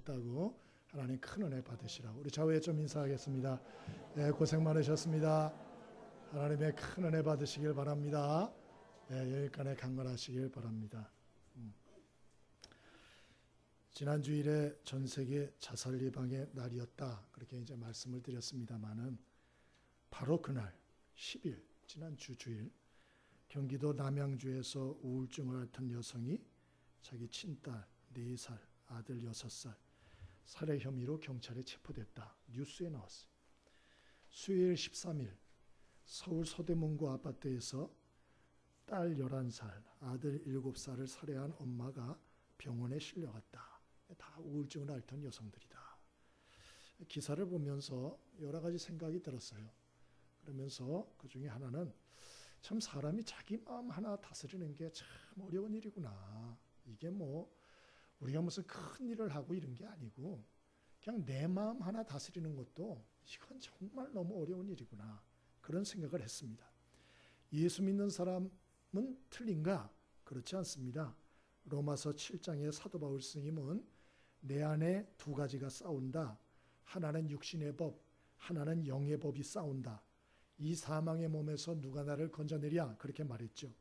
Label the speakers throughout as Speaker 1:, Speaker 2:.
Speaker 1: 있다고 하나님 큰 은혜 받으시라고. 우리 좌우에 좀 인사하겠습니다. 네, 고생 많으셨습니다. 하나님의 큰 은혜 받으시길 바랍니다. 네, 여기까지 강건하시길 바랍니다. 지난 주일에 전 세계 자살 예방의 날이었다, 그렇게 이제 말씀을 드렸습니다만은 바로 그날 10일 지난 주일 경기도 남양주에서 우울증을 앓던 여성이 자기 친딸 4살, 아들 6살 살해 혐의로 경찰에 체포됐다. 뉴스에 나왔어요. 수요일 13일 서울 서대문구 아파트에서 딸 11살, 아들 7살을 살해한 엄마가 병원에 실려갔다. 다 우울증을 앓던 여성들이다. 기사를 보면서 여러 가지 생각이 들었어요. 그러면서 그 중에 하나는 참 사람이 자기 마음 하나 다스리는 게 참 어려운 일이구나. 이게 뭐 우리가 무슨 큰 일을 하고 이런 게 아니고 그냥 내 마음 하나 다스리는 것도 이건 정말 너무 어려운 일이구나. 그런 생각을 했습니다. 예수 믿는 사람은 틀린가? 그렇지 않습니다. 로마서 7장의 사도 바울 스님은 내 안에 두 가지가 싸운다. 하나는 육신의 법, 하나는 영의 법이 싸운다. 이 사망의 몸에서 누가 나를 건져내랴, 그렇게 말했죠.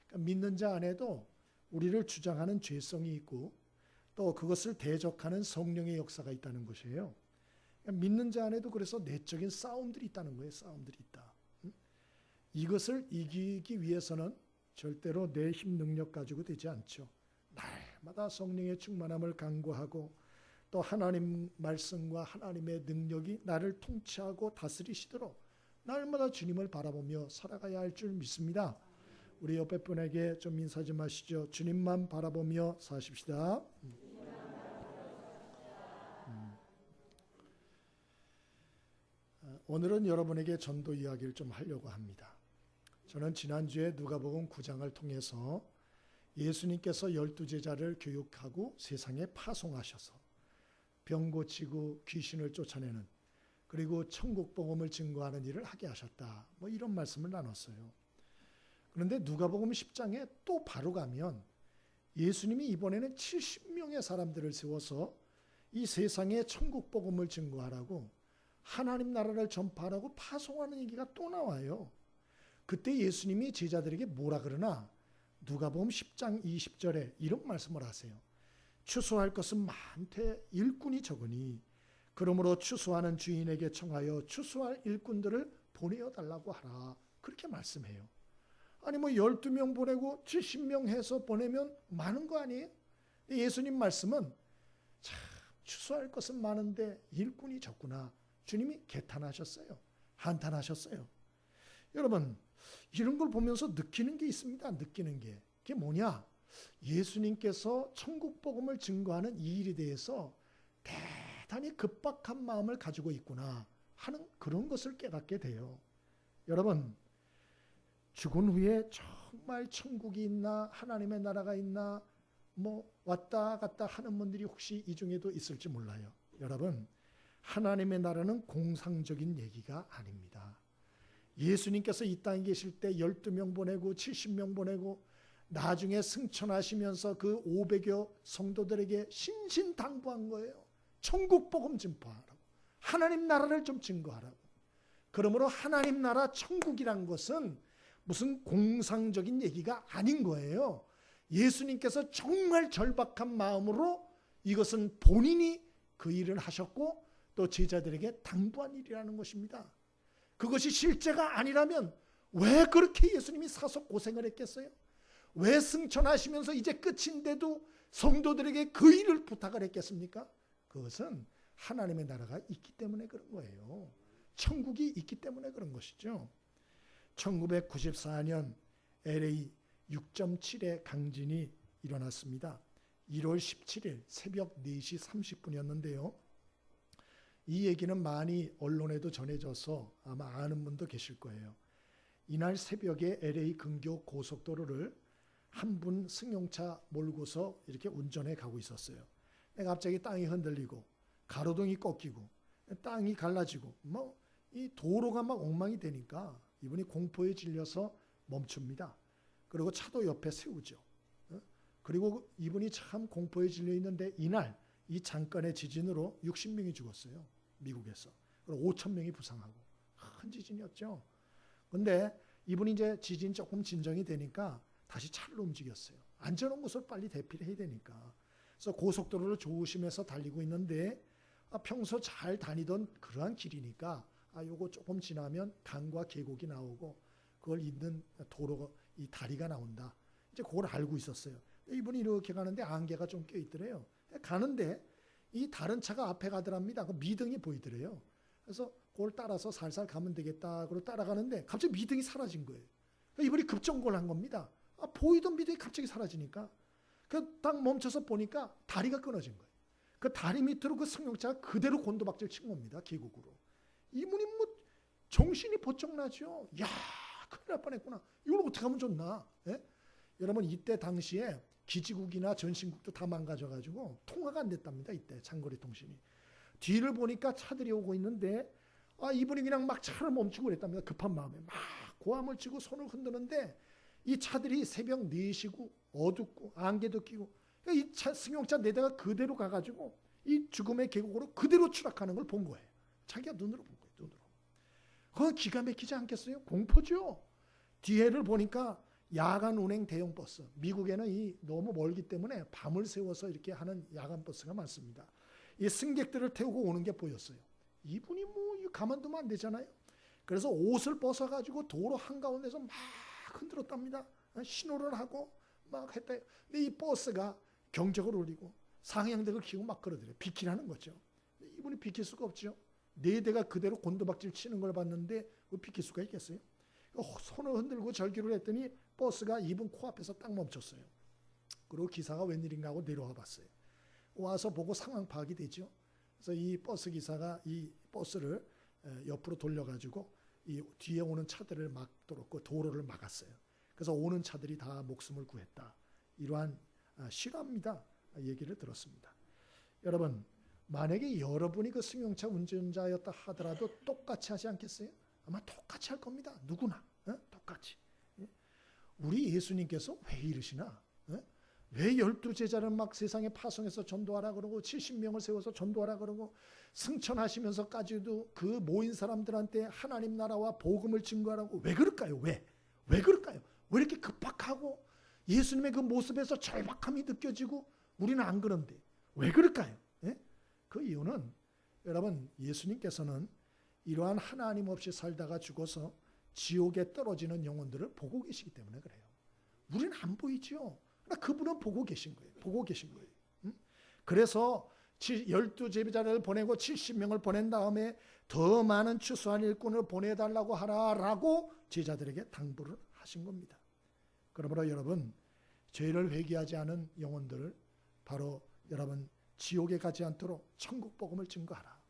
Speaker 1: 그러니까 믿는 자 안에도 우리를 주장하는 죄성이 있고 또 그것을 대적하는 성령의 역사가 있다는 것이에요. 그러니까 믿는 자 안에도 그래서 내적인 싸움들이 있다는 거예요. 싸움들이 있다. 이것을 이기기 위해서는 절대로 내 힘 능력 가지고 되지 않죠. 날마다 성령의 충만함을 간구하고 또 하나님 말씀과 하나님의 능력이 나를 통치하고 다스리시도록 날마다 주님을 바라보며 살아가야 할 줄 믿습니다. 우리 옆에 분에게 좀 인사 좀 하시죠. 주님만 바라보며 사십시다. 오늘은 여러분에게 전도 이야기를 좀 하려고 합니다. 저는 지난주에 누가복음 9장을 통해서 예수님께서 12제자를 교육하고 세상에 파송하셔서 병 고치고 귀신을 쫓아내는, 그리고 천국 복음을 증거하는 일을 하게 하셨다. 뭐 이런 말씀을 나눴어요. 그런데 누가복음 10장에 또 바로 가면 예수님이 이번에는 70명의 사람들을 세워서 이 세상에 천국 복음을 증거하라고, 하나님 나라를 전파하라고 파송하는 얘기가 또 나와요. 그때 예수님이 제자들에게 뭐라 그러나? 누가복음 10장 20절에 이런 말씀을 하세요. 추수할 것은 많되 일꾼이 적으니 그러므로 추수하는 주인에게 청하여 추수할 일꾼들을 보내어 달라고 하라. 그렇게 말씀해요. 아니 뭐 12명 보내고 70명 해서 보내면 많은 거 아니에요? 예수님 말씀은 참 추수할 것은 많은데 일꾼이 적구나. 주님이 개탄하셨어요. 한탄하셨어요. 여러분, 이런 걸 보면서 느끼는 게 있습니다. 느끼는 게. 그게 뭐냐? 예수님께서 천국 복음을 증거하는 이 일에 대해서 대단히 급박한 마음을 가지고 있구나 하는 그런 것을 깨닫게 돼요. 여러분, 죽은 후에 정말 천국이 있나, 하나님의 나라가 있나, 뭐 왔다 갔다 하는 분들이 혹시 이 중에도 있을지 몰라요. 여러분, 하나님의 나라는 공상적인 얘기가 아닙니다. 예수님께서 이 땅에 계실 때 12명 보내고 70명 보내고 나중에 승천하시면서 그 500여 성도들에게 신신당부한 거예요. 천국 복음 증거하라고. 하나님 나라를 좀 증거하라고. 그러므로 하나님 나라 천국이란 것은 무슨 공상적인 얘기가 아닌 거예요. 예수님께서 정말 절박한 마음으로 이것은 본인이 그 일을 하셨고 또 제자들에게 당부한 일이라는 것입니다. 그것이 실제가 아니라면 왜 그렇게 예수님이 사서 고생을 했겠어요? 왜 승천하시면서 이제 끝인데도 성도들에게 그 일을 부탁을 했겠습니까? 그것은 하나님의 나라가 있기 때문에 그런 거예요. 천국이 있기 때문에 그런 것이죠. 1994년 LA 6.7의 강진이 일어났습니다. 1월 17일 새벽 4시 30분이었는데요. 이 얘기는 많이 언론에도 전해져서 아마 아는 분도 계실 거예요. 이날 새벽에 LA 근교 고속도로를 한 분 승용차 몰고서 이렇게 운전해 가고 있었어요. 갑자기 땅이 흔들리고 가로등이 꺾이고 땅이 갈라지고 뭐 이 도로가 막 엉망이 되니까 이분이 공포에 질려서 멈춥니다. 그리고 차도 옆에 세우죠. 그리고 이분이 참 공포에 질려 있는데 이날 이 잠깐의 지진으로 60명이 죽었어요. 미국에서. 그리고 5천 명이 부상하고. 큰 지진이었죠. 근데 이분이 이제 지진 조금 진정이 되니까 다시 차로 움직였어요. 안전한 곳을 빨리 대피를 해야 되니까. 그래서 고속도로를 조심해서 달리고 있는데 평소 잘 다니던 그러한 길이니까 요거 조금 지나면 강과 계곡이 나오고 그걸 잇는 도로가 이 다리가 나온다. 이제 그걸 알고 있었어요. 이분이 이렇게 가는데 안개가 좀 껴있더래요. 가는데 이 다른 차가 앞에 가더랍니다. 그 미등이 보이더래요. 그래서 그걸 따라서 살살 가면 되겠다. 그러고 따라가는데 갑자기 미등이 사라진 거예요. 이분이 급정거를 한 겁니다. 보이던 미등이 갑자기 사라지니까 딱 멈춰서 보니까 다리가 끊어진 거예요. 그 다리 밑으로 그 승용차가 그대로 곤두박질 친 겁니다. 계곡으로. 이분이 뭐 정신이 번쩍 나죠. 야, 큰일 날 뻔했구나. 이걸 어떻게 하면 좋나? 예? 여러분 이때 당시에 기지국이나 전신국도 다 망가져가지고 통화가 안 됐답니다. 이때 장거리 통신이. 뒤를 보니까 차들이 오고 있는데 이분이 그냥 막 차를 멈추고 그랬답니다. 급한 마음에 막 고함을 치고 손을 흔드는데 이 차들이 새벽 4시고 어둡고 안개도 끼고 이 승용차 4대가 그대로 가가지고 이 죽음의 계곡으로 그대로 추락하는 걸 본 거예요. 자기가 눈으로 본 거예요. 눈으로. 그건 기가 막히지 않겠어요? 공포죠. 뒤에를 보니까 야간 운행 대형 버스. 미국에는 이 너무 멀기 때문에 밤을 새워서 이렇게 하는 야간 버스가 많습니다. 이 승객들을 태우고 오는 게 보였어요. 이분이 뭐 가만두면 안 되잖아요. 그래서 옷을 벗어가지고 도로 한가운데서 막 흔들었답니다. 신호를 하고 막 했다. 근데 이 버스가 경적을 울리고 상향등을 켜고 막 그러더래요. 비키라는 거죠. 이분이 비킬 수가 없죠. 4대가 그대로 곤두박질 치는 걸 봤는데 비킬 수가 있겠어요? 손을 흔들고 절규를 했더니 버스가 이분 코앞에서 딱 멈췄어요. 그리고 기사가 웬일인가 하고 내려와 봤어요. 와서 보고 상황 파악이 되죠. 그래서 이 버스 기사가 이 버스를 옆으로 돌려가지고 이 뒤에 오는 차들을 막도록 그 도로를 막았어요. 그래서 오는 차들이 다 목숨을 구했다. 이러한 실화입니다. 얘기를 들었습니다. 여러분, 만약에 여러분이 그 승용차 운전자였다 하더라도 똑같이 하지 않겠어요? 아마 똑같이 할 겁니다. 누구나 똑같이. 우리 예수님께서 왜 이러시나? 왜 12제자를 막 세상에 파송해서 전도하라 그러고 70명을 세워서 전도하라 그러고 승천하시면서까지도 그 모인 사람들한테 하나님 나라와 복음을 증거하라고 왜 그럴까요? 왜 그럴까요? 왜 이렇게 급박하고 예수님의 그 모습에서 절박함이 느껴지고 우리는 안 그런데 왜 그럴까요? 그 이유는 여러분 예수님께서는 이러한 하나님 없이 살다가 죽어서 지옥에 떨어지는 영혼들을 보고 계시기 때문에 그래요. 우리는 안 보이죠. 그러나 그분은 보고 계신 거예요. 보고 계신 거예요. 그래서 12제자를 보내고 70명을 보낸 다음에 더 많은 추수한 일꾼을 보내달라고 하라라고 제자들에게 당부를 하신 겁니다. 그러므로 여러분 죄를 회개하지 않은 영혼들을 바로 여러분 지옥에 가지 않도록 천국 복음을 증거하라.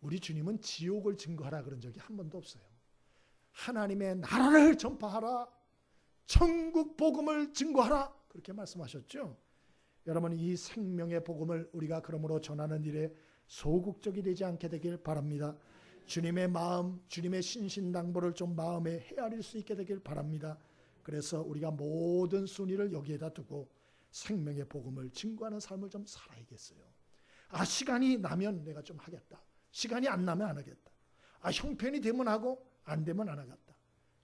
Speaker 1: 우리 주님은 지옥을 증거하라 그런 적이 한 번도 없어요. 하나님의 나라를 전파하라. 천국 복음을 증거하라. 그렇게 말씀하셨죠. 여러분 이 생명의 복음을 우리가 그러므로 전하는 일에 소극적이 되지 않게 되길 바랍니다. 주님의 마음, 주님의 신신당부를 좀 마음에 헤아릴 수 있게 되길 바랍니다. 그래서 우리가 모든 순위를 여기에다 두고 생명의 복음을 증거하는 삶을 좀 살아야겠어요. 시간이 나면 내가 좀 하겠다. 시간이 안 나면 안 하겠다. 형편이 되면 하고 안 되면 안 하겠다.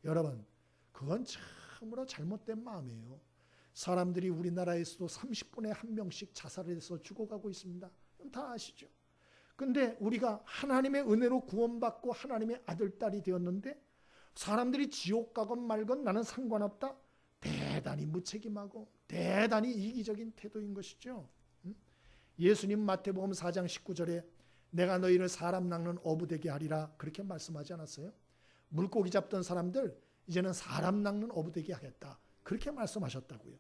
Speaker 1: 여러분 그건 참으로 잘못된 마음이에요. 사람들이 우리나라에서도 30분에 1명씩 자살을 해서 죽어가고 있습니다. 다 아시죠? 근데 우리가 하나님의 은혜로 구원받고 하나님의 아들, 딸이 되었는데 사람들이 지옥 가건 말건 나는 상관없다. 대단히 무책임하고 대단히 이기적인 태도인 것이죠. 예수님 마태복음 4장 19절에 내가 너희를 사람 낚는 어부 되게 하리라 그렇게 말씀하지 않았어요? 물고기 잡던 사람들 이제는 사람 낚는 어부 되게 하겠다. 그렇게 말씀하셨다고요.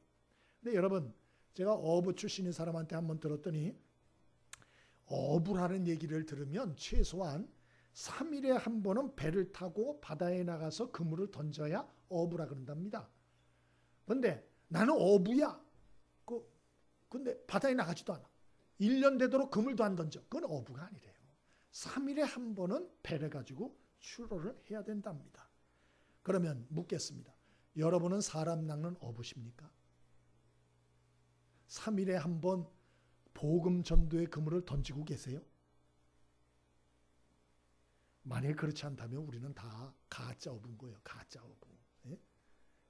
Speaker 1: 근데 여러분 제가 어부 출신인 사람한테 한번 들었더니 어부라는 얘기를 들으면 최소한 3일에 한 번은 배를 타고 바다에 나가서 그물을 던져야 어부라 그런답니다. 근데 나는 어부야. 근데 바다에 나가지도 않아. 1년 되도록 그물도 안 던져. 그건 어부가 아니래요. 3일에 한 번은 배를 가지고 출어를 해야 된답니다. 그러면 묻겠습니다. 여러분은 사람 낚는 어부십니까? 3일에 한 번 복음 전도의 그물을 던지고 계세요? 만일 그렇지 않다면 우리는 다 가짜 어부인 거예요. 가짜 어부. 예?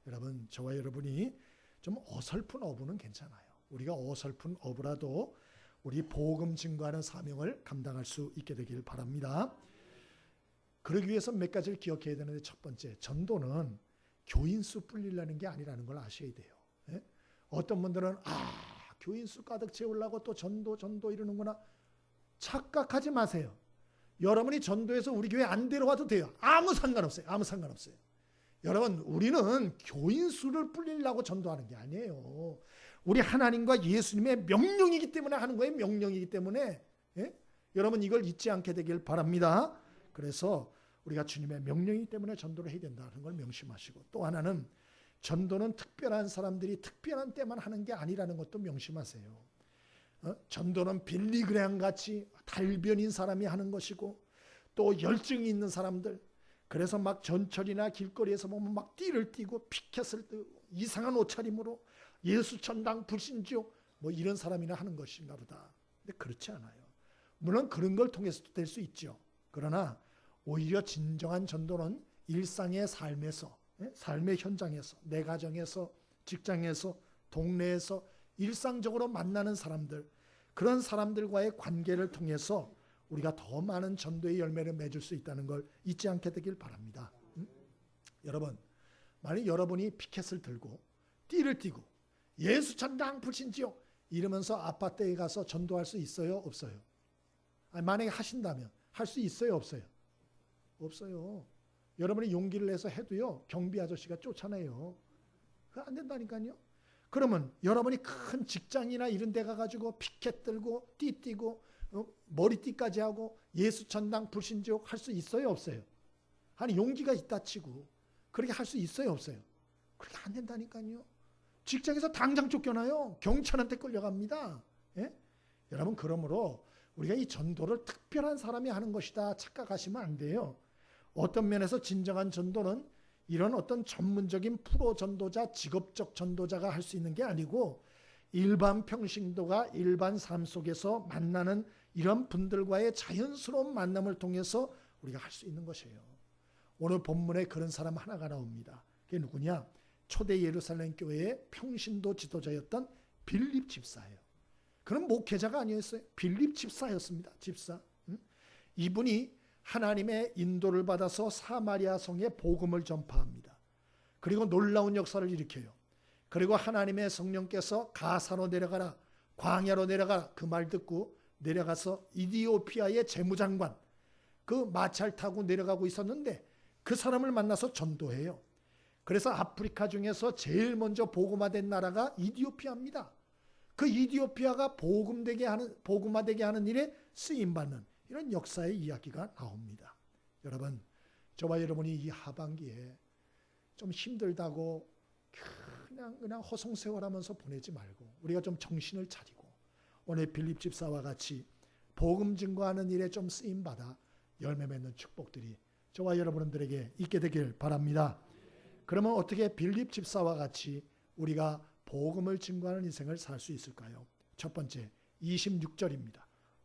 Speaker 1: 여러분, 저와 여러분이 좀 어설픈 어부는 괜찮아요. 우리가 어설픈 어부라도 우리 복음 증거하는 사명을 감당할 수 있게 되길 바랍니다. 그러기 위해서 몇 가지를 기억해야 되는데, 첫 번째, 전도는 교인수 불리려는 게 아니라는 걸 아셔야 돼요. 예? 어떤 분들은 교인수 가득 채우려고 또 전도 이러는구나. 착각하지 마세요. 여러분이 전도해서 우리 교회 안 데려와도 돼요. 아무 상관없어요. 아무 상관없어요. 여러분, 우리는 교인수를 불리려고 전도하는 게 아니에요. 우리 하나님과 예수님의 명령이기 때문에 하는 거예요. 명령이기 때문에. 예? 여러분, 이걸 잊지 않게 되길 바랍니다. 그래서 우리가 주님의 명령이기 때문에 전도를 해야 된다는 걸 명심하시고, 또 하나는 전도는 특별한 사람들이 특별한 때만 하는 게 아니라는 것도 명심하세요. 전도는 빌리그레함 같이 달변인 사람이 하는 것이고, 또 열정이 있는 사람들, 그래서 막 전철이나 길거리에서 보면 막 띠를 띠고 피켓을 띠고 이상한 옷차림으로 예수 천당 불신지옥 뭐 이런 사람이나 하는 것인가 보다. 근데 그렇지 않아요. 물론 그런 걸 통해서도 될 수 있죠. 그러나 오히려 진정한 전도는 일상의 삶에서, 삶의 현장에서, 내 가정에서, 직장에서, 동네에서 일상적으로 만나는 사람들, 그런 사람들과의 관계를 통해서 우리가 더 많은 전도의 열매를 맺을 수 있다는 걸 잊지 않게 되길 바랍니다. 여러분, 만약 여러분이 피켓을 들고 띠를 띠고 예수 천당 불신지옥 이러면서 아파트에 가서 전도할 수 있어요? 없어요? 만약에 하신다면 할 수 있어요? 없어요? 없어요. 여러분이 용기를 내서 해도요, 경비 아저씨가 쫓아내요. 그거 안 된다니까요. 그러면 여러분이 큰 직장이나 이런 데 가가지고 피켓 들고 띠 띠고 머리띠까지 하고 예수 천당 불신지옥 할 수 있어요? 없어요? 아니, 용기가 있다 치고 그렇게 할 수 있어요? 없어요? 그렇게 안 된다니까요. 직장에서 당장 쫓겨나요. 경찰한테 끌려갑니다. 예? 여러분, 그러므로 우리가 이 전도를 특별한 사람이 하는 것이다 착각하시면 안 돼요. 어떤 면에서 진정한 전도는 이런 어떤 전문적인 프로 전도자, 직업적 전도자가 할 수 있는 게 아니고, 일반 평신도가 일반 삶 속에서 만나는 이런 분들과의 자연스러운 만남을 통해서 우리가 할 수 있는 것이에요. 오늘 본문에 그런 사람 하나가 나옵니다. 그게 누구냐? 초대 예루살렘 교회의 평신도 지도자였던 빌립 집사예요. 그는 목회자가 아니었어요. 빌립 집사였습니다. 집사. 이분이 하나님의 인도를 받아서 사마리아 성에 복음을 전파합니다. 그리고 놀라운 역사를 일으켜요. 그리고 하나님의 성령께서 가사로 내려가라, 광야로 내려가라 그 말 듣고 내려가서 이디오피아의 재무장관, 그 마차를 타고 내려가고 있었는데 그 사람을 만나서 전도해요. 그래서 아프리카 중에서 제일 먼저 복음화된 나라가 이디오피아입니다. 그 이디오피아가 복음화되게 하는 일에 쓰임받는 이런 역사의 이야기가 나옵니다. 여러분, 저와 여러분이 이 하반기에 좀 힘들다고 그냥 허송세월하면서 보내지 말고 우리가 좀 정신을 차리고 오늘 빌립 집사와 같이 복음 증거하는 일에 좀 쓰임받아 열매 맺는 축복들이 저와 여러분들에게 있게 되길 바랍니다. 그러면 어떻게 빌립 집사와 같이 우리가 복음을 증거하는 인생을 살 수 있을까요? 첫 번째, 26절입니다.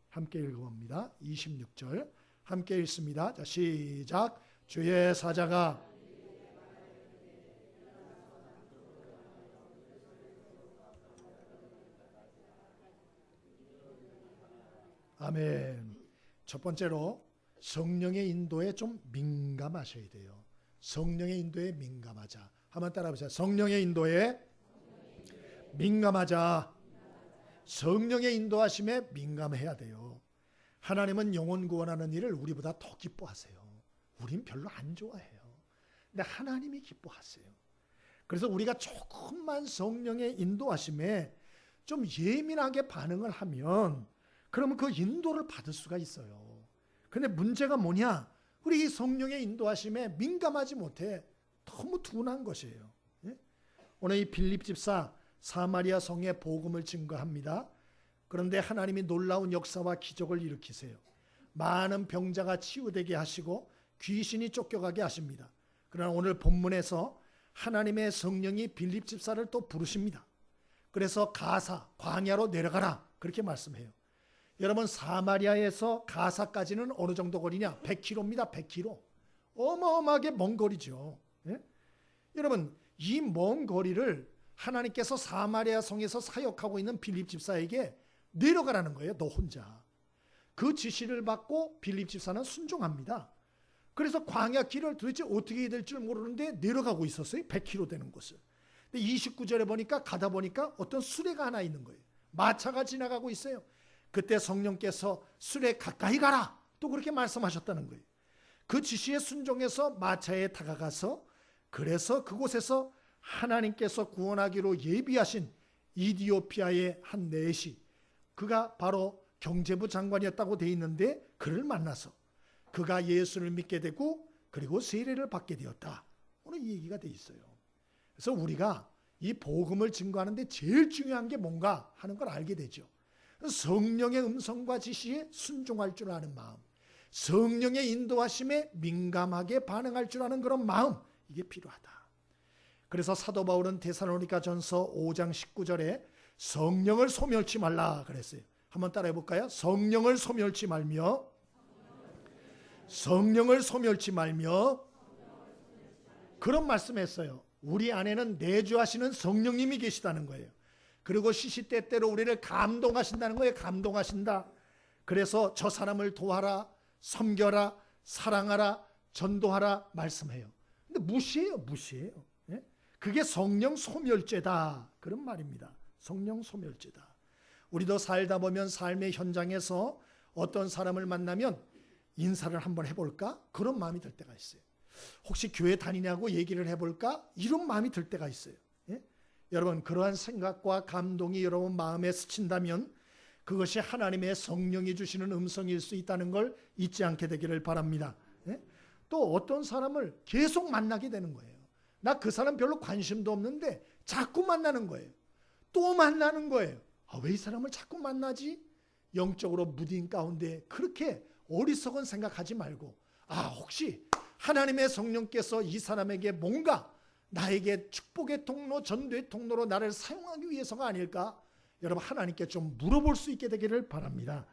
Speaker 1: 함께 읽어봅니다. 26절 함께 읽습니다. 자, 시작. 주의 사자가 아멘. 첫 번째로 성령의 인도에 좀 민감하셔야 돼요. 성령의 인도에 민감하자. 한번 따라해보세요. 성령의 인도에 민감하자. 성령의 인도하심에 민감해야 돼요. 하나님은 영혼 구원하는 일을 우리보다 더 기뻐하세요. 우린 별로 안 좋아해요. 근데 하나님이 기뻐하세요. 그래서 우리가 조금만 성령의 인도하심에 좀 예민하게 반응을 하면 그러면 그 인도를 받을 수가 있어요. 근데 문제가 뭐냐? 우리 이 성령의 인도하심에 민감하지 못해 너무 둔한 것이에요. 오늘 이 빌립 집사 사마리아 성에 복음을 증거합니다. 그런데 하나님이 놀라운 역사와 기적을 일으키세요. 많은 병자가 치유되게 하시고 귀신이 쫓겨가게 하십니다. 그러나 오늘 본문에서 하나님의 성령이 빌립 집사를 또 부르십니다. 그래서 가사, 광야로 내려가라 그렇게 말씀해요. 여러분 사마리아에서 가사까지는 어느 정도 거리냐? 100km입니다. 100km. 어마어마하게 먼 거리죠. 예? 여러분 이 먼 거리를 하나님께서 사마리아 성에서 사역하고 있는 빌립 집사에게 내려가라는 거예요. 너 혼자. 그 지시를 받고 빌립 집사는 순종합니다. 그래서 광야 길을 도대체 어떻게 해야 될 줄 모르는데 내려가고 있었어요. 100km 되는 곳을. 근데 29절에 보니까 가다 보니까 어떤 수레가 하나 있는 거예요. 마차가 지나가고 있어요. 그때 성령께서 수레 가까이 가라 또 그렇게 말씀하셨다는 거예요. 그 지시에 순종해서 마차에 다가가서 그래서 그곳에서 하나님께서 구원하기로 예비하신 이디오피아의 한 내시, 그가 바로 경제부 장관이었다고 돼 있는데 그를 만나서 그가 예수를 믿게 되고 그리고 세례를 받게 되었다. 오늘 이 얘기가 돼 있어요. 그래서 우리가 이 복음을 증거하는데 제일 중요한 게 뭔가 하는 걸 알게 되죠. 성령의 음성과 지시에 순종할 줄 아는 마음, 성령의 인도하심에 민감하게 반응할 줄 아는 그런 마음, 이게 필요하다. 그래서 사도 바울은 데살로니가전서 5장 19절에 성령을 소멸치 말라 그랬어요. 한번 따라해 볼까요? 성령을 소멸치 말며, 성령을 소멸치 말며, 그런 말씀했어요. 우리 안에는 내주하시는 성령님이 계시다는 거예요. 그리고 시시때때로 우리를 감동하신다는 거예요. 감동하신다. 그래서 저 사람을 도와라, 섬겨라, 사랑하라, 전도하라 말씀해요. 근데 무시해요. 무시해요. 예? 그게 성령 소멸죄다 그런 말입니다. 성령 소멸죄다. 우리도 살다 보면 삶의 현장에서 어떤 사람을 만나면 인사를 한번 해볼까? 그런 마음이 들 때가 있어요. 혹시 교회 다니냐고 얘기를 해볼까? 이런 마음이 들 때가 있어요. 예? 여러분 그러한 생각과 감동이 여러분 마음에 스친다면 그것이 하나님의 성령이 주시는 음성일 수 있다는 걸 잊지 않게 되기를 바랍니다. 예? 또 어떤 사람을 계속 만나게 되는 거예요. 나 그 사람 별로 관심도 없는데 자꾸 만나는 거예요. 또 만나는 거예요. 왜 이 사람을 자꾸 만나지? 영적으로 무딘 가운데 그렇게 어리석은 생각하지 말고 혹시 하나님의 성령께서 이 사람에게 뭔가 나에게 축복의 통로, 전도의 통로로 나를 사용하기 위해서가 아닐까? 여러분 하나님께 좀 물어볼 수 있게 되기를 바랍니다.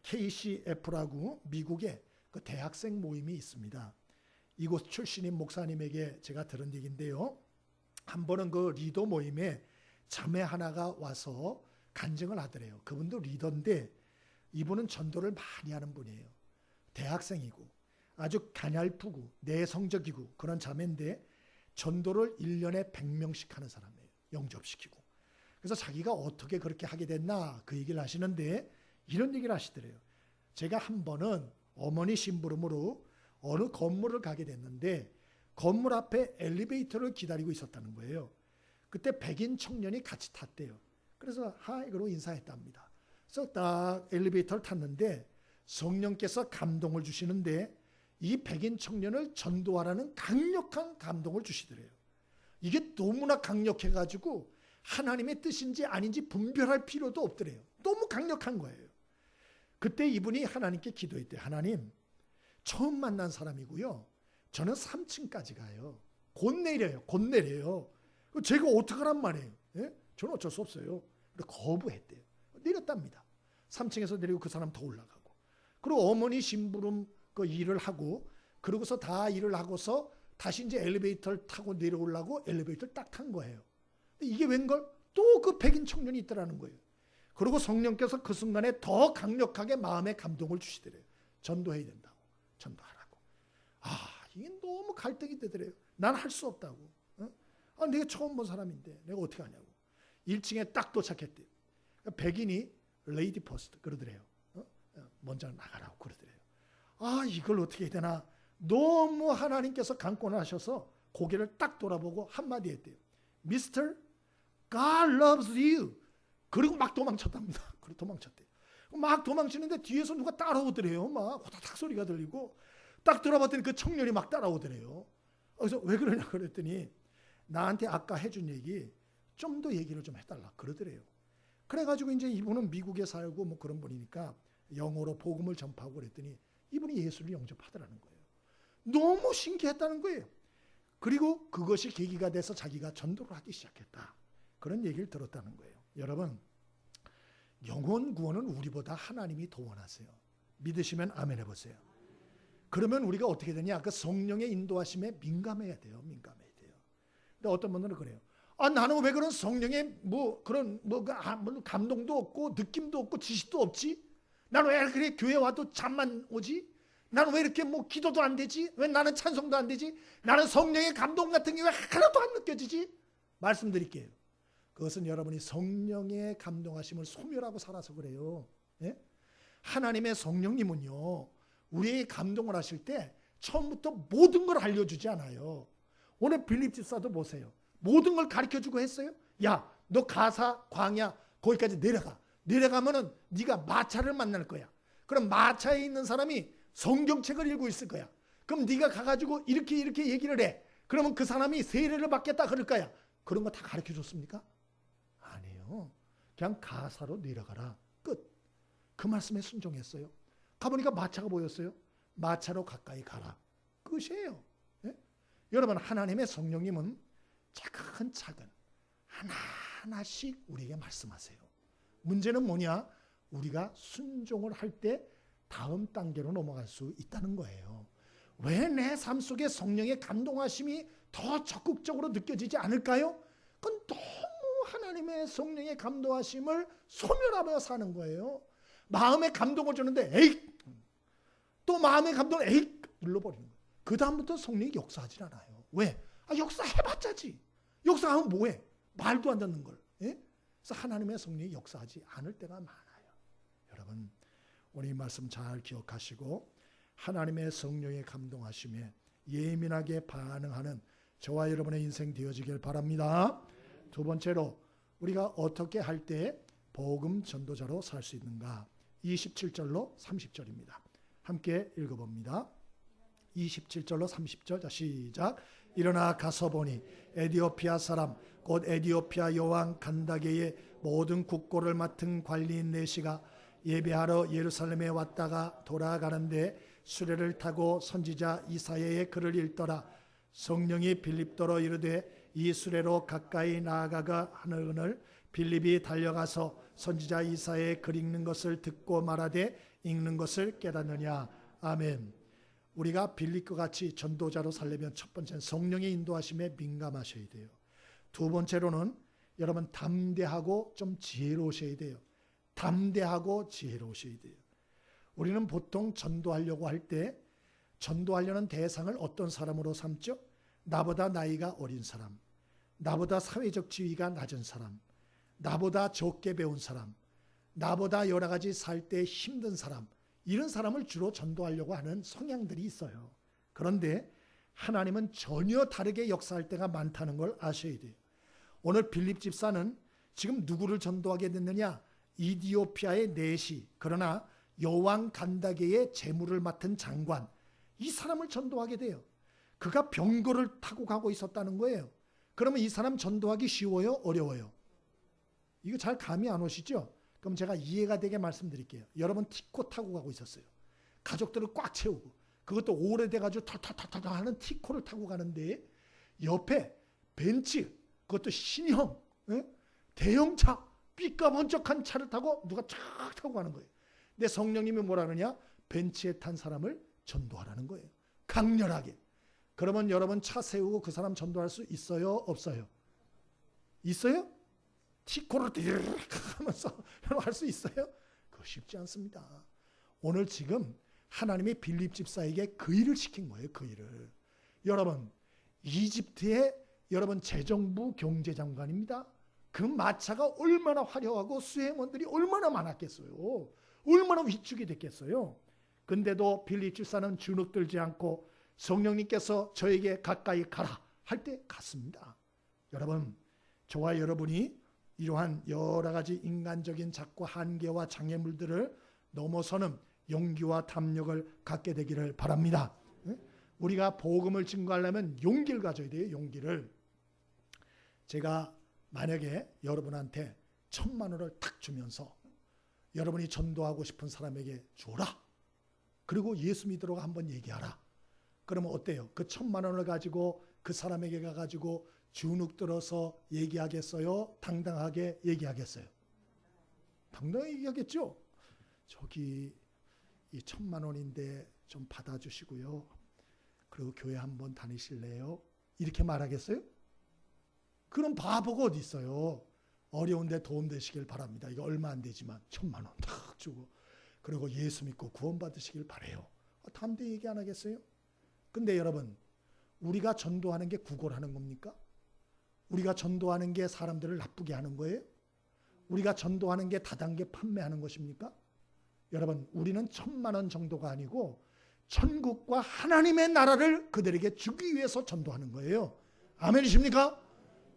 Speaker 1: KCF라고 미국의 그 대학생 모임이 있습니다. 이곳 출신인 목사님에게 제가 들은 얘기인데요. 한 번은 그 리더 모임에 자매 하나가 와서 간증을 하더래요. 그분도 리더인데 이분은 전도를 많이 하는 분이에요. 대학생이고 아주 가냘프고 내성적이고 그런 자매인데 전도를 1년에 100명씩 하는 사람이에요. 영접시키고. 그래서 자기가 어떻게 그렇게 하게 됐나 그 얘기를 하시는데 이런 얘기를 하시더래요. 제가 한 번은 어머니 심부름으로 어느 건물을 가게 됐는데 건물 앞에 엘리베이터를 기다리고 있었다는 거예요. 그때 백인 청년이 같이 탔대요. 그래서 하이 그러고 인사했답니다. 그래서 딱 엘리베이터를 탔는데 성령께서 감동을 주시는데 이 백인 청년을 전도하라는 강력한 감동을 주시더래요. 이게 너무나 강력해가지고 하나님의 뜻인지 아닌지 분별할 필요도 없더래요. 너무 강력한 거예요. 그때 이분이 하나님께 기도했대요. 하나님, 처음 만난 사람이고요. 저는 3층까지 가요. 곧 내려요. 곧 내려요. 제가 어떡하란 말이에요. 예? 저는 어쩔 수 없어요. 거부했대요. 내렸답니다. 3층에서 내리고 그 사람 더 올라가고. 그리고 어머니 심부름 그 일을 하고 그러고서 다 일을 하고서 다시 이제 엘리베이터를 타고 내려오려고 엘리베이터를 딱 탄 거예요. 이게 웬걸? 또 그 백인 청년이 있더라는 거예요. 그리고 성령께서 그 순간에 더 강력하게 마음에 감동을 주시더래요. 전도해야 된다고. 전도하라고. 이게 너무 갈등이 되더래요. 난 할 수 없다고. 내가 처음 본 사람인데 내가 어떻게 하냐고. 1층에 딱 도착했대요. 백인이 레이디 퍼스트 그러더래요. 먼저 나가라고 그러더래요. 이걸 어떻게 해야 되나. 너무 하나님께서 강권하셔서 고개를 딱 돌아보고 한마디 했대요. Mr. God loves you. 그리고 막 도망쳤답니다. 그리고 도망쳤대요. 막 도망치는데 뒤에서 누가 따라오더래요. 막 호다닥 소리가 들리고 딱 들어봤더니 그 청년이 막 따라오더래요. 그래서 왜 그러냐 그랬더니 나한테 아까 해준 얘기 좀 더 얘기를 좀 해달라 그러더래요. 그래가지고 이제 이분은 미국에 살고 뭐 그런 분이니까 영어로 복음을 전파하고 그랬더니 이분이 예수를 영접하더라는 거예요. 너무 신기했다는 거예요. 그리고 그것이 계기가 돼서 자기가 전도를 하기 시작했다. 그런 얘기를 들었다는 거예요. 여러분, 영혼 구원은 우리보다 하나님이 더 원하세요. 믿으시면 아멘 해보세요. 그러면 우리가 어떻게 되냐? 그 성령의 인도하심에 민감해야 돼요. 민감해야 돼요. 근데 어떤 분들은 그래요. 나는 왜 그런 성령의 그런 감동도 없고 느낌도 없고 지식도 없지? 나는 왜 그래 교회 와도 잠만 오지? 나는 왜 이렇게 기도도 안 되지? 왜 나는 찬송도 안 되지? 나는 성령의 감동 같은 게 왜 하나도 안 느껴지지? 말씀드릴게요. 그것은 여러분이 성령의 감동하심을 소멸하고 살아서 그래요. 예? 하나님의 성령님은요, 우리의 감동을 하실 때 처음부터 모든 걸 알려주지 않아요. 오늘 빌립 집사도 보세요. 모든 걸 가르쳐주고 했어요. 야, 너 가사 광야 거기까지 내려가. 내려가면은 네가 마차를 만날 거야. 그럼 마차에 있는 사람이 성경책을 읽고 있을 거야. 그럼 네가 가가지고 이렇게 얘기를 해. 그러면 그 사람이 세례를 받겠다 그럴 거야. 그런 거 다 가르쳐줬습니까? 아니에요. 그냥 가사로 내려가라. 끝. 그 말씀에 순종했어요. 가보니까 마차가 보였어요. 마차로 가까이 가라. 끝이에요. 예? 여러분, 하나님의 성령님은 차근차근 하나하나씩 우리에게 말씀하세요. 문제는 뭐냐? 우리가 순종을 할 때 다음 단계로 넘어갈 수 있다는 거예요. 왜 내 삶 속에 성령의 감동하심이 더 적극적으로 느껴지지 않을까요? 그건 너무 하나님의 성령의 감동하심을 소멸하며 사는 거예요. 마음에 감동을 주는데 에이, 또 마음의 감동을 에이 눌러버리는 거예요. 그 다음부터 성령이 역사하지 않아요. 왜? 역사해봤자지. 역사하면 뭐해? 말도 안 듣는 걸. 예? 그래서 하나님의 성령이 역사하지 않을 때가 많아요. 여러분, 오늘 이 말씀 잘 기억하시고 하나님의 성령의 감동하심에 예민하게 반응하는 저와 여러분의 인생 되어지길 바랍니다. 두 번째로 우리가 어떻게 할 때 복음 전도자로 살 수 있는가? 27절로 30절입니다. 함께 읽어봅니다. 27절로 30절. 자, 시작. 일어나 가서 보니 에디오피아 사람 곧 에디오피아 여왕 간다게의 모든 국고를 맡은 관리인 네시가 예배하러 예루살렘에 왔다가 돌아가는데 수레를 타고 선지자 이사야의 글을 읽더라. 성령이 빌립더러 이르되 이 수레로 가까이 나아가가 하느늘 빌립이 달려가서 선지자 이사야의 글 읽는 것을 듣고 말하되 읽는 것을 깨닫느냐. 아멘. 우리가 빌립과 같이 전도자로 살려면 첫 번째는 성령의 인도하심에 민감하셔야 돼요. 두 번째로는 여러분 담대하고 좀 지혜로우셔야 돼요. 담대하고 지혜로우셔야 돼요. 우리는 보통 전도하려고 할 때 전도하려는 대상을 어떤 사람으로 삼죠? 나보다 나이가 어린 사람, 나보다 사회적 지위가 낮은 사람, 나보다 적게 배운 사람, 나보다 여러 가지 살 때 힘든 사람, 이런 사람을 주로 전도하려고 하는 성향들이 있어요. 그런데 하나님은 전혀 다르게 역사할 때가 많다는 걸 아셔야 돼요. 오늘 빌립 집사는 지금 누구를 전도하게 됐느냐? 이디오피아의 네시, 그러나 여왕 간다게의 재물을 맡은 장관, 이 사람을 전도하게 돼요. 그가 병거를 타고 가고 있었다는 거예요. 그러면 이 사람 전도하기 쉬워요? 어려워요? 이거 잘 감이 안 오시죠? 그럼 제가 이해가 되게 말씀드릴게요. 여러분 티코 타고 가고 있었어요. 가족들을 꽉 채우고, 그것도 오래돼가지고 털털털털 하는 티코를 타고 가는데 옆에 벤츠, 그것도 신형, 대형차, 삐까번쩍한 차를 타고 누가 쫙 타고 가는 거예요. 근데 성령님이 뭐라 그러냐? 벤츠에 탄 사람을 전도하라는 거예요. 강렬하게. 그러면 여러분 차 세우고 그 사람 전도할 수 있어요? 없어요? 있어요? 티코를 하면서 할 수 있어요? 그거 쉽지 않습니다. 오늘 지금 하나님이 빌립 집사에게 그 일을 시킨 거예요. 그 일을. 여러분, 이집트의 여러분 재정부 경제장관입니다. 그 마차가 얼마나 화려하고 수행원들이 얼마나 많았겠어요. 얼마나 위축이 됐겠어요. 근데도 빌립 집사는 주눅들지 않고 성령님께서 저에게 가까이 가라 할 때 갔습니다. 여러분, 저와 여러분이 이러한 여러 가지 인간적인 자꾸 한계와 장애물들을 넘어서는 용기와 담력을 갖게 되기를 바랍니다. 우리가 복음을 증거하려면 용기를 가져야 돼요. 용기를. 제가 만약에 여러분한테 1,000만 원을 탁 주면서 여러분이 전도하고 싶은 사람에게 줘라. 그리고 예수 믿으라고 한번 얘기하라. 그러면 어때요? 그 1,000만 원을 가지고 그 사람에게 가가지고 주눅 들어서 얘기하겠어요? 당당하게 얘기하겠어요? 당당하게 얘기하겠죠? 저기 이 1,000만 원인데 좀 받아주시고요. 그리고 교회 한번 다니실래요? 이렇게 말하겠어요? 그런 바보가 어디 있어요? 어려운데 도움 되시길 바랍니다. 이거 얼마 안 되지만 1,000만 원 딱 주고 그리고 예수 믿고 구원 받으시길 바래요. 담대 얘기 안 하겠어요? 근데 여러분, 우리가 전도하는 게 구걸하는 겁니까? 우리가 전도하는 게 사람들을 나쁘게 하는 거예요? 우리가 전도하는 게 다단계 판매하는 것입니까? 여러분, 우리는 1,000만 원 정도가 아니고 천국과 하나님의 나라를 그들에게 주기 위해서 전도하는 거예요. 아멘이십니까?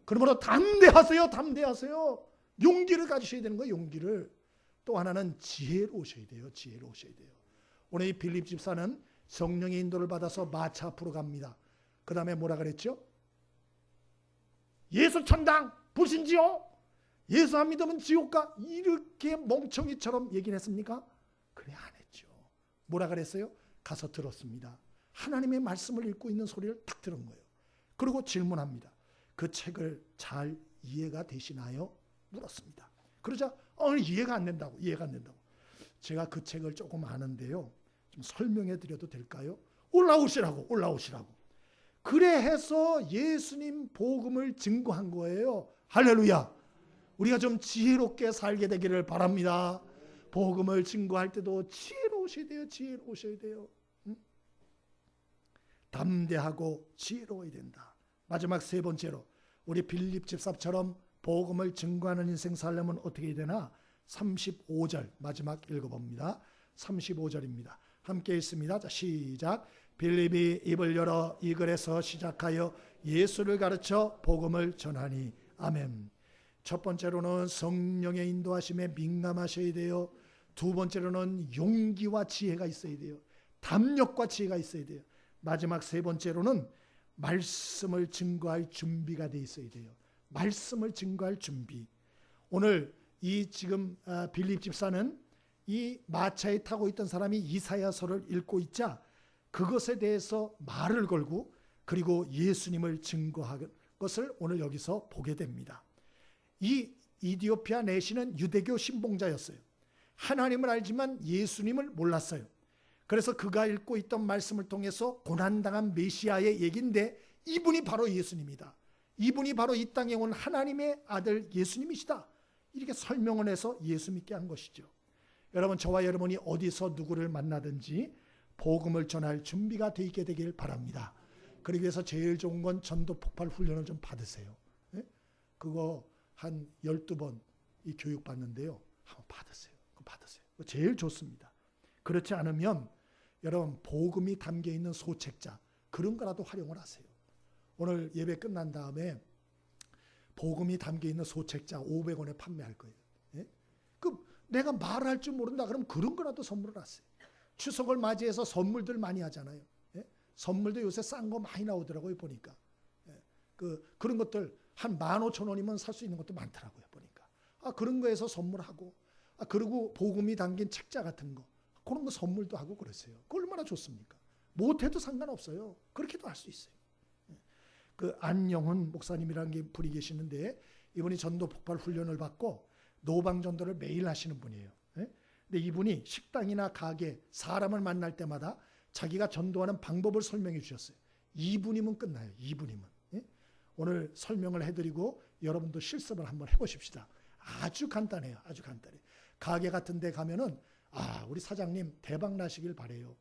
Speaker 1: 그러므로 담대하세요. 담대하세요. 용기를 가지셔야 되는 거예요. 용기를. 또 하나는 지혜로우셔야 돼요. 지혜로우셔야 돼요. 오늘 이 빌립 집사는 성령의 인도를 받아서 마차 앞으로 갑니다. 그 다음에 뭐라 그랬죠? 예수 천당 보신지요? 예수 안 믿으면 지옥 가. 이렇게 멍청이처럼 얘기를 했습니까? 그래 안 했죠. 뭐라 그랬어요? 가서 들었습니다. 하나님의 말씀을 읽고 있는 소리를 딱 들은 거예요. 그리고 질문합니다. 그 책을 잘 이해가 되시나요? 물었습니다. 그러자 이해가 안 된다고. 이해가 안 된다고. 제가 그 책을 조금 아는데요. 좀 설명해 드려도 될까요? 올라오시라고. 그래 해서 예수님 복음을 증거한 거예요. 할렐루야. 우리가 좀 지혜롭게 살게 되기를 바랍니다. 복음을 증거할 때도 지혜로우셔야 돼요. 지혜로우셔야 돼요. 담대하고 지혜로워야 된다. 마지막 세 번째로 우리 빌립 집사처럼 복음을 증거하는 인생 살려면 어떻게 해야 되나? 35절 마지막 읽어봅니다. 35절입니다. 함께 읽습니다. 자, 시작. 빌립이 입을 열어 이 글에서 시작하여 예수를 가르쳐 복음을 전하니. 아멘. 첫 번째로는 성령의 인도하심에 민감하셔야 돼요. 두 번째로는 용기와 지혜가 있어야 돼요. 담력과 지혜가 있어야 돼요. 마지막 세 번째로는 말씀을 증거할 준비가 돼 있어야 돼요. 말씀을 증거할 준비. 오늘 이 지금 빌립 집사는 이 마차에 타고 있던 사람이 이사야서를 읽고 있자 그것에 대해서 말을 걸고 그리고 예수님을 증거한 것을 오늘 여기서 보게 됩니다. 이 이디오피아 내시는 유대교 신봉자였어요. 하나님을 알지만 예수님을 몰랐어요. 그래서 그가 읽고 있던 말씀을 통해서 고난당한 메시아의 얘기인데 이분이 바로 예수님이다. 이분이 바로 이 땅에 온 하나님의 아들 예수님이시다. 이렇게 설명을 해서 예수 믿게 한 것이죠. 여러분, 저와 여러분이 어디서 누구를 만나든지 복음을 전할 준비가 돼 있게 되길 바랍니다. 그러기 위해서 제일 좋은 건 전도 폭발 훈련을 좀 받으세요. 그거 한 12번 이 교육 받는데요. 한번 받으세요. 그거 제일 좋습니다. 그렇지 않으면 여러분 복음이 담겨 있는 소책자 그런 거라도 활용을 하세요. 오늘 예배 끝난 다음에 복음이 담겨 있는 소책자 500원에 판매할 거예요. 그 내가 말할 줄 모른다 그러면 그런 거라도 선물을 하세요. 추석을 맞이해서 선물들 많이 하잖아요. 선물도 요새 싼 거 많이 나오더라고요. 보니까 그런 것들 한 15,000원이면 살 수 있는 것도 많더라고요. 보니까 그런 거에서 선물하고 그리고 복음이 담긴 책자 같은 거 그런 거 선물도 하고 그러세요. 그거 얼마나 좋습니까? 못해도 상관없어요. 그렇게도 할 수 있어요. 그 안영훈 목사님이라는 분이 계시는데 이분이 전도 폭발 훈련을 받고 노방 전도를 매일 하시는 분이에요. 근데 이분이 식당이나 가게 사람을 만날 때마다 자기가 전도하는 방법을 설명해 주셨어요. 2분이면 끝나요. 2분이면. 오늘 설명을 해드리고 여러분도 실습을 한번 해보십시다. 아주 간단해요. 아주 간단해요. 가게 같은 데 가면은 우리 사장님 대박 나시길 바래요.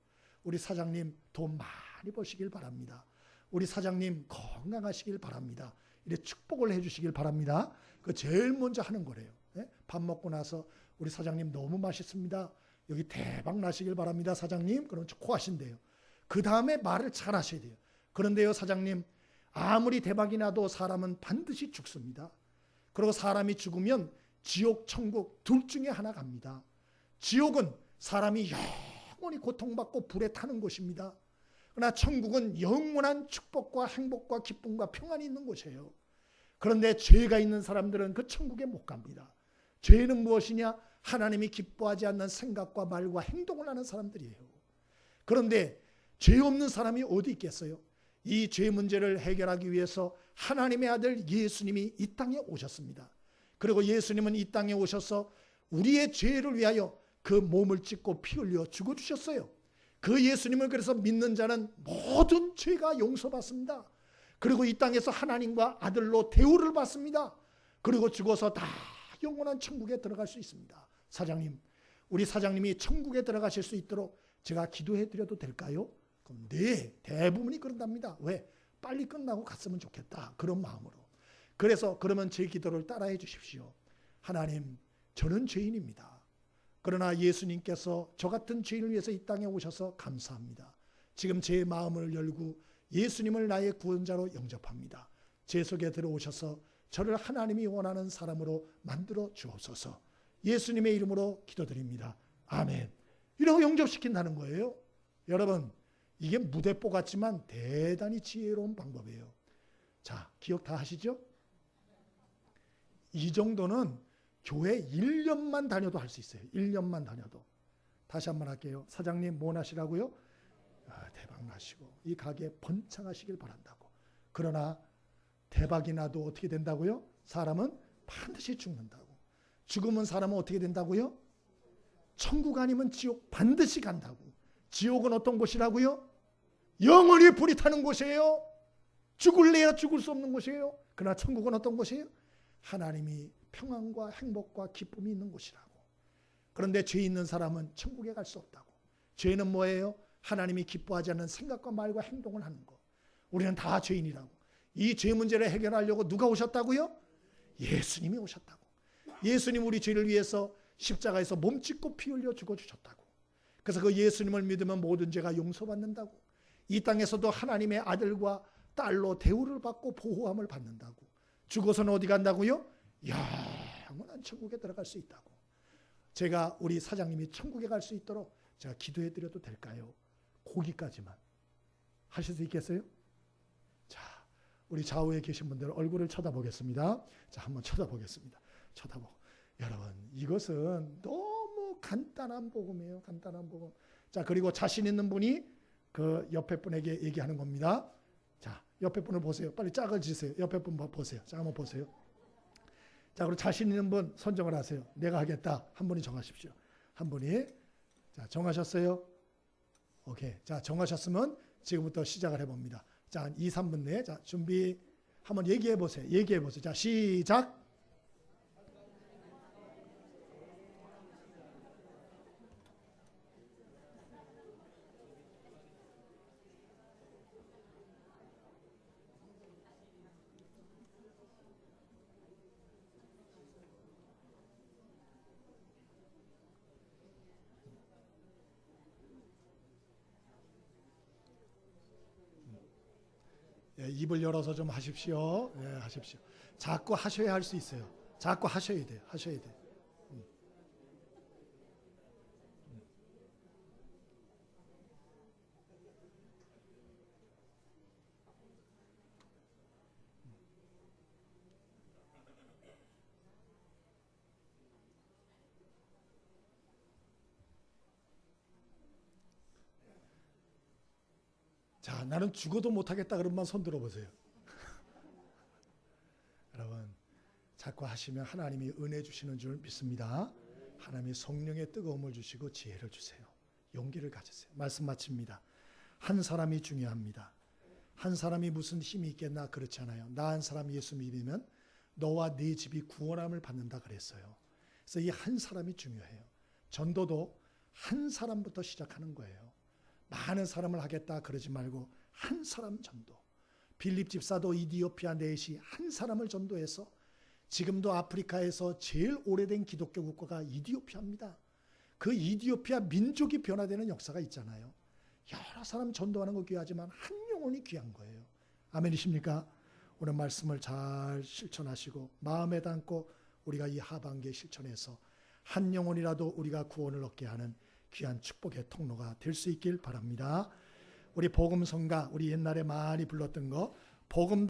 Speaker 1: 우리 사장님 돈 많이 버시길 바랍니다. 우리 사장님 건강하시길 바랍니다. 이렇게 축복을 해주시길 바랍니다. 그 제일 먼저 하는 거래요. 밥 먹고 나서 우리 사장님 너무 맛있습니다. 여기 대박 나시길 바랍니다. 사장님. 그럼 축복하신대요. 그 다음에 말을 잘 하셔야 돼요. 그런데요 사장님 아무리 대박이 나도 사람은 반드시 죽습니다. 그리고 사람이 죽으면 지옥 천국 둘 중에 하나 갑니다. 지옥은 사람이 영원히 고통받고 불에 타는 곳입니다. 그러나 천국은 영원한 축복과 행복과 기쁨과 평안이 있는 곳이에요. 그런데 죄가 있는 사람들은 그 천국에 못 갑니다. 죄는 무엇이냐? 하나님이 기뻐하지 않는 생각과 말과 행동을 하는 사람들이에요. 그런데 죄 없는 사람이 어디 있겠어요? 이 죄 문제를 해결하기 위해서 하나님의 아들 예수님이 이 땅에 오셨습니다. 그리고 예수님은 이 땅에 오셔서 우리의 죄를 위하여 그 몸을 찢고 피 흘려 죽어주셨어요. 그 예수님을 그래서 믿는 자는 모든 죄가 용서받습니다. 그리고 이 땅에서 하나님과 아들로 대우를 받습니다. 그리고 죽어서 다 영원한 천국에 들어갈 수 있습니다. 사장님, 우리 사장님이 천국에 들어가실 수 있도록 제가 기도해 드려도 될까요? 그럼 네, 대부분이 그런답니다. 왜? 빨리 끝나고 갔으면 좋겠다. 그런 마음으로. 그래서 그러면 제 기도를 따라해 주십시오. 하나님, 저는 죄인입니다. 그러나 예수님께서 저 같은 죄인을 위해서 이 땅에 오셔서 감사합니다. 지금 제 마음을 열고 예수님을 나의 구원자로 영접합니다. 제 속에 들어오셔서 저를 하나님이 원하는 사람으로 만들어 주옵소서. 예수님의 이름으로 기도드립니다. 아멘. 이러고 영접시킨다는 거예요. 여러분, 이게 무대뽀 같지만 대단히 지혜로운 방법이에요. 자, 기억 다 하시죠? 이 정도는 교회 1년만 다녀도 할 수 있어요. 1년만 다녀도. 다시 한번 할게요. 사장님 뭐 나시라고요? 대박 나시고 이 가게 번창하시길 바란다고. 그러나 대박이 나도 어떻게 된다고요? 사람은 반드시 죽는다고. 죽으면 사람은 어떻게 된다고요? 천국 아니면 지옥 반드시 간다고. 지옥은 어떤 곳이라고요? 영원히 불이 타는 곳이에요. 죽을래야 죽을 수 없는 곳이에요. 그러나 천국은 어떤 곳이에요? 하나님이 평안과 행복과 기쁨이 있는 곳이라고. 그런데 죄 있는 사람은 천국에 갈 수 없다고. 죄는 뭐예요? 하나님이 기뻐하지 않는 생각과 말과 행동을 하는 것. 우리는 다 죄인이라고. 이 죄 문제를 해결하려고 누가 오셨다고요? 예수님이 오셨다고. 예수님 우리 죄를 위해서 십자가에서 몸짓고 피 흘려 죽어주셨다고. 그래서 그 예수님을 믿으면 모든 죄가 용서받는다고. 이 땅에서도 하나님의 아들과 딸로 대우를 받고 보호함을 받는다고. 죽어서는 어디 간다고요? 영원한 천국에 들어갈 수 있다고. 제가 우리 사장님이 천국에 갈 수 있도록 제가 기도해 드려도 될까요? 거기까지만 하실 수 있겠어요? 자, 우리 좌우에 계신 분들 얼굴을 쳐다보겠습니다. 자, 한번 쳐다보겠습니다. 쳐다보고. 여러분, 이것은 너무 간단한 복음이에요. 간단한 복음. 자, 그리고 자신 있는 분이 그 옆에 분에게 얘기하는 겁니다. 자, 옆에 분을 보세요. 빨리 짝을 지세요. 옆에 분 보세요. 자, 한번 보세요. 자, 그리고 자신 있는 분 선정을 하세요. 내가 하겠다. 한 분이 정하십시오. 한 분이. 자, 정하셨어요? 오케이. 자, 정하셨으면 지금부터 시작을 해봅니다. 자, 한 2, 3분 내에. 자, 준비. 한번 얘기해 보세요. 얘기해 보세요. 자, 시작. 예, 입을 열어서 좀 하십시오. 예, 하십시오. 자꾸 하셔야 할 수 있어요. 자꾸 하셔야 돼요. 하셔야 돼요. 자, 나는 죽어도 못하겠다 그러면 손 들어보세요. 여러분, 자꾸 하시면 하나님이 은혜 주시는 줄 믿습니다. 하나님이 성령의 뜨거움을 주시고 지혜를 주세요. 용기를 가지세요. 말씀 마칩니다. 한 사람이 중요합니다. 한 사람이 무슨 힘이 있겠나? 그렇지 않아요. 나 한 사람 예수 믿으면 너와 네 집이 구원함을 받는다 그랬어요. 그래서 이 한 사람이 중요해요. 전도도 한 사람부터 시작하는 거예요. 많은 사람을 하겠다 그러지 말고 한 사람 전도. 빌립 집사도 이디오피아 넷이 한 사람을 전도해서 지금도 아프리카에서 제일 오래된 기독교 국가가 이디오피아입니다. 그 이디오피아 민족이 변화되는 역사가 있잖아요. 여러 사람 전도하는 거 귀하지만 한 영혼이 귀한 거예요. 아멘이십니까? 오늘 말씀을 잘 실천하시고 마음에 담고 우리가 이 하반기에 실천해서 한 영혼이라도 우리가 구원을 얻게 하는 귀한 축복의 통로가 될 수 있길 바랍니다. 우리 복음성가, 우리 옛날에 많이 불렀던 거 복음